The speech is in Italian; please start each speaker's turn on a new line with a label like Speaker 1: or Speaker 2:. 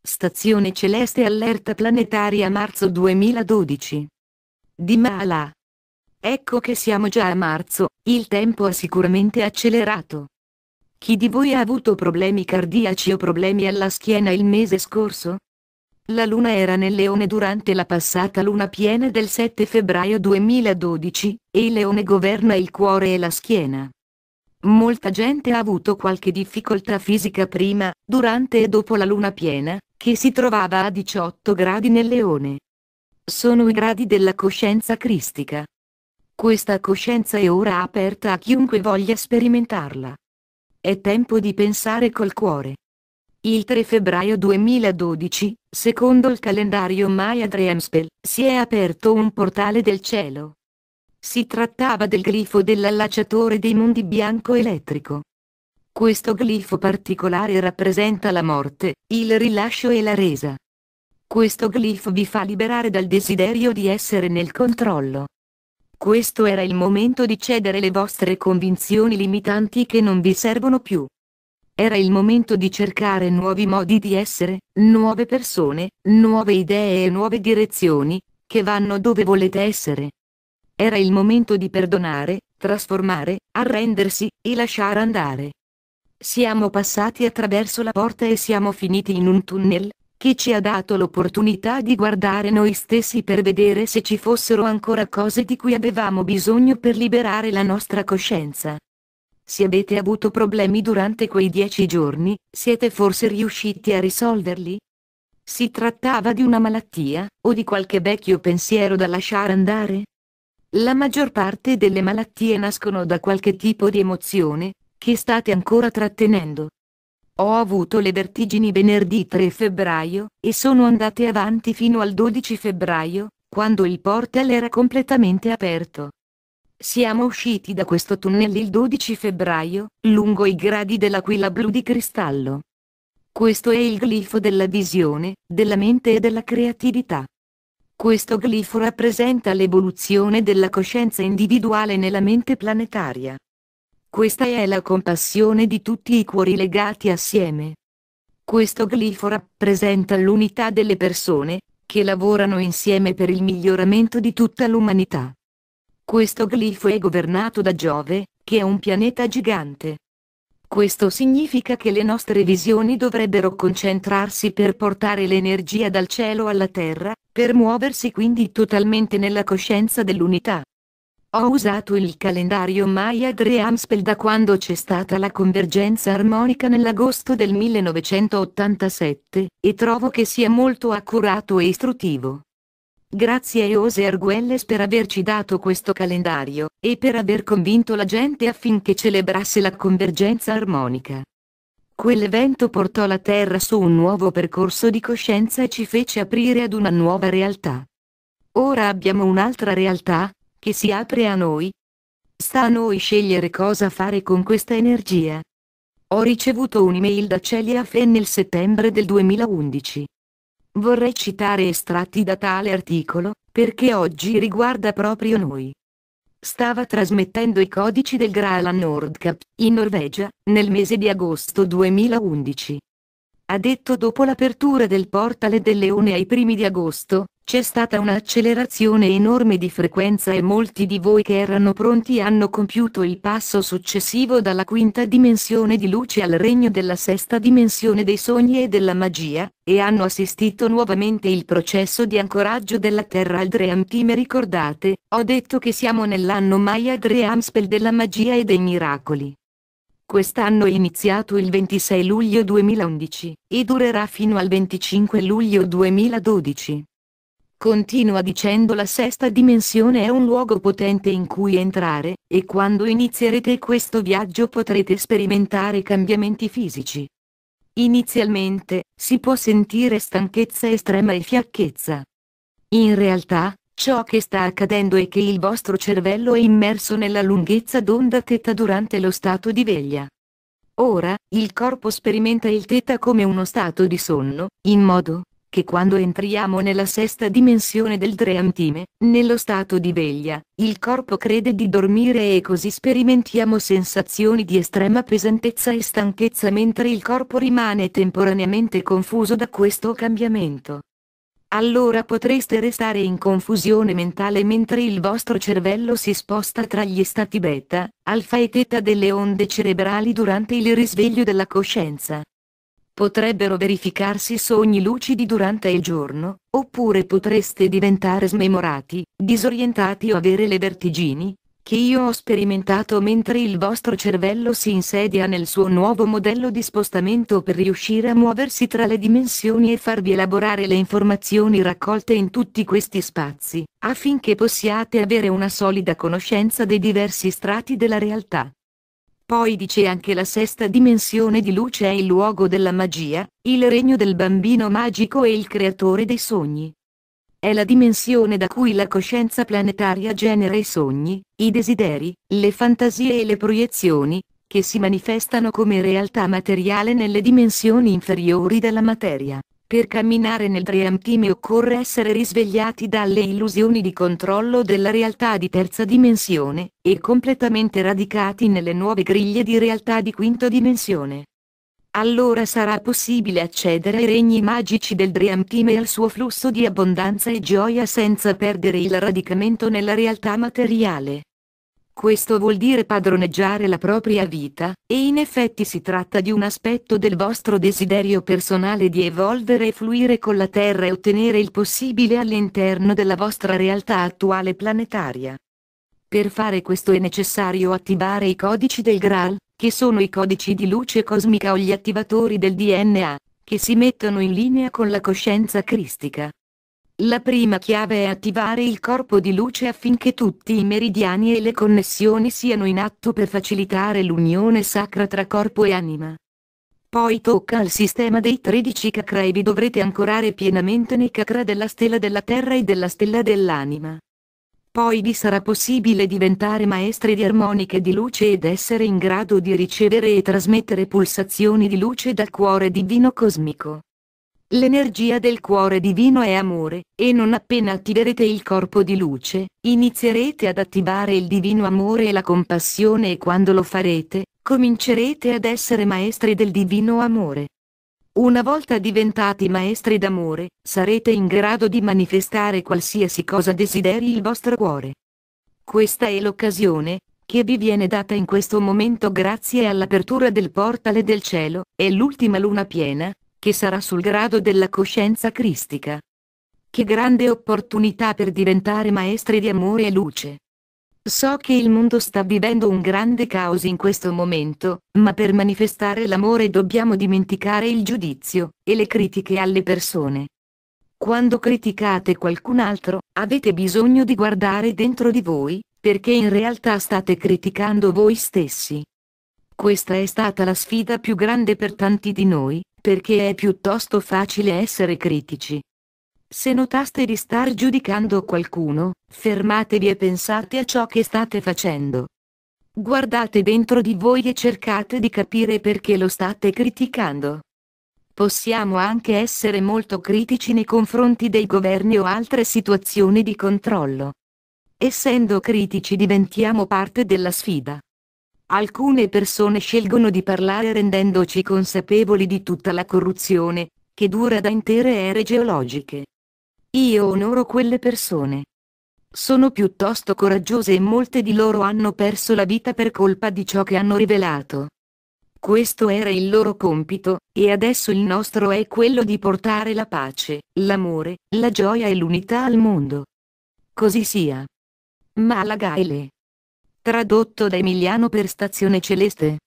Speaker 1: Stazione Celeste allerta planetaria marzo 2012. Di Mala. Ecco che siamo già a marzo, il tempo ha sicuramente accelerato. Chi di voi ha avuto problemi cardiaci o problemi alla schiena il mese scorso? La luna era nel Leone durante la passata luna piena del 7 febbraio 2012, e il Leone governa il cuore e la schiena. Molta gente ha avuto qualche difficoltà fisica prima, durante e dopo la luna piena, che si trovava a 18 gradi nel Leone. Sono i gradi della coscienza cristica. Questa coscienza è ora aperta a chiunque voglia sperimentarla. È tempo di pensare col cuore. Il 3 febbraio 2012, secondo il calendario Maya Dreamspell, si è aperto un portale del cielo. Si trattava del glifo dell'allacciatore dei mondi bianco elettrico. Questo glifo particolare rappresenta la morte, il rilascio e la resa. Questo glifo vi fa liberare dal desiderio di essere nel controllo. Questo era il momento di cedere le vostre convinzioni limitanti che non vi servono più. Era il momento di cercare nuovi modi di essere, nuove persone, nuove idee e nuove direzioni, che vanno dove volete essere. Era il momento di perdonare, trasformare, arrendersi, e lasciare andare. Siamo passati attraverso la porta e siamo finiti in un tunnel, che ci ha dato l'opportunità di guardare noi stessi per vedere se ci fossero ancora cose di cui avevamo bisogno per liberare la nostra coscienza. Se avete avuto problemi durante quei 10 giorni, siete forse riusciti a risolverli? Si trattava di una malattia, o di qualche vecchio pensiero da lasciare andare? La maggior parte delle malattie nascono da qualche tipo di emozione, che state ancora trattenendo. Ho avuto le vertigini venerdì 3 febbraio, e sono andate avanti fino al 12 febbraio, quando il portal era completamente aperto. Siamo usciti da questo tunnel il 12 febbraio, lungo i gradi dell'aquila blu di cristallo. Questo è il glifo della visione, della mente e della creatività. Questo glifo rappresenta l'evoluzione della coscienza individuale nella mente planetaria. Questa è la compassione di tutti i cuori legati assieme. Questo glifo rappresenta l'unità delle persone, che lavorano insieme per il miglioramento di tutta l'umanità. Questo glifo è governato da Giove, che è un pianeta gigante. Questo significa che le nostre visioni dovrebbero concentrarsi per portare l'energia dal cielo alla terra, per muoversi quindi totalmente nella coscienza dell'unità. Ho usato il calendario Maya Dreamspell da quando c'è stata la convergenza armonica nell'agosto del 1987, e trovo che sia molto accurato e istruttivo. Grazie a Jose Argüelles per averci dato questo calendario, e per aver convinto la gente affinché celebrasse la convergenza armonica. Quell'evento portò la Terra su un nuovo percorso di coscienza e ci fece aprire ad una nuova realtà. Ora abbiamo un'altra realtà, che si apre a noi. Sta a noi scegliere cosa fare con questa energia. Ho ricevuto un'email da Celia Fe nel settembre del 2011. Vorrei citare estratti da tale articolo, perché oggi riguarda proprio noi. Stava trasmettendo i codici del Graal a Nordkapp, in Norvegia, nel mese di agosto 2011. Ha detto: dopo l'apertura del portale del Leone ai primi di agosto, c'è stata un'accelerazione enorme di frequenza e molti di voi che erano pronti hanno compiuto il passo successivo dalla quinta dimensione di luce al regno della sesta dimensione dei sogni e della magia, e hanno assistito nuovamente il processo di ancoraggio della Terra al Dream Team. Ricordate, ho detto che siamo nell'anno Maya Dreamspell della magia e dei miracoli. Quest'anno è iniziato il 26 luglio 2011, e durerà fino al 25 luglio 2012. Continua dicendo: la sesta dimensione è un luogo potente in cui entrare, e quando inizierete questo viaggio potrete sperimentare cambiamenti fisici. Inizialmente, si può sentire stanchezza estrema e fiacchezza. In realtà, ciò che sta accadendo è che il vostro cervello è immerso nella lunghezza d'onda teta durante lo stato di veglia. Ora, il corpo sperimenta il teta come uno stato di sonno, in modo che quando entriamo nella sesta dimensione del Dream Team, nello stato di veglia, il corpo crede di dormire e così sperimentiamo sensazioni di estrema pesantezza e stanchezza mentre il corpo rimane temporaneamente confuso da questo cambiamento. Allora potreste restare in confusione mentale mentre il vostro cervello si sposta tra gli stati beta, alfa e teta delle onde cerebrali durante il risveglio della coscienza. Potrebbero verificarsi sogni lucidi durante il giorno, oppure potreste diventare smemorati, disorientati o avere le vertigini, che io ho sperimentato mentre il vostro cervello si insedia nel suo nuovo modello di spostamento per riuscire a muoversi tra le dimensioni e farvi elaborare le informazioni raccolte in tutti questi spazi, affinché possiate avere una solida conoscenza dei diversi strati della realtà. Poi dice anche la sesta dimensione di luce è il luogo della magia, il regno del bambino magico e il creatore dei sogni. È la dimensione da cui la coscienza planetaria genera i sogni, i desideri, le fantasie e le proiezioni, che si manifestano come realtà materiale nelle dimensioni inferiori della materia. Per camminare nel Dream Team occorre essere risvegliati dalle illusioni di controllo della realtà di terza dimensione, e completamente radicati nelle nuove griglie di realtà di quinta dimensione. Allora sarà possibile accedere ai regni magici del Dream Team e al suo flusso di abbondanza e gioia senza perdere il radicamento nella realtà materiale. Questo vuol dire padroneggiare la propria vita, e in effetti si tratta di un aspetto del vostro desiderio personale di evolvere e fluire con la Terra e ottenere il possibile all'interno della vostra realtà attuale planetaria. Per fare questo è necessario attivare i codici del Graal, che sono i codici di luce cosmica o gli attivatori del DNA, che si mettono in linea con la coscienza cristica. La prima chiave è attivare il corpo di luce affinché tutti i meridiani e le connessioni siano in atto per facilitare l'unione sacra tra corpo e anima. Poi tocca al sistema dei 13 chakra e vi dovrete ancorare pienamente nei chakra della stella della terra e della stella dell'anima. Poi vi sarà possibile diventare maestri di armoniche di luce ed essere in grado di ricevere e trasmettere pulsazioni di luce dal cuore divino cosmico. L'energia del cuore divino è amore, e non appena attiverete il corpo di luce, inizierete ad attivare il divino amore e la compassione e quando lo farete, comincerete ad essere maestri del divino amore. Una volta diventati maestri d'amore, sarete in grado di manifestare qualsiasi cosa desideri il vostro cuore. Questa è l'occasione, che vi viene data in questo momento grazie all'apertura del portale del cielo, e l'ultima luna piena, che sarà sul grado della coscienza cristica. Che grande opportunità per diventare maestri di amore e luce. So che il mondo sta vivendo un grande caos in questo momento, ma per manifestare l'amore dobbiamo dimenticare il giudizio e le critiche alle persone. Quando criticate qualcun altro, avete bisogno di guardare dentro di voi, perché in realtà state criticando voi stessi. Questa è stata la sfida più grande per tanti di noi, perché è piuttosto facile essere critici. Se notaste di star giudicando qualcuno, fermatevi e pensate a ciò che state facendo. Guardate dentro di voi e cercate di capire perché lo state criticando. Possiamo anche essere molto critici nei confronti dei governi o altre situazioni di controllo. Essendo critici diventiamo parte della sfida. Alcune persone scelgono di parlare rendendoci consapevoli di tutta la corruzione, che dura da intere ere geologiche. Io onoro quelle persone. Sono piuttosto coraggiose e molte di loro hanno perso la vita per colpa di ciò che hanno rivelato. Questo era il loro compito, e adesso il nostro è quello di portare la pace, l'amore, la gioia e l'unità al mondo. Così sia. Malagaile. Tradotto da Emiliano per Stazione Celeste.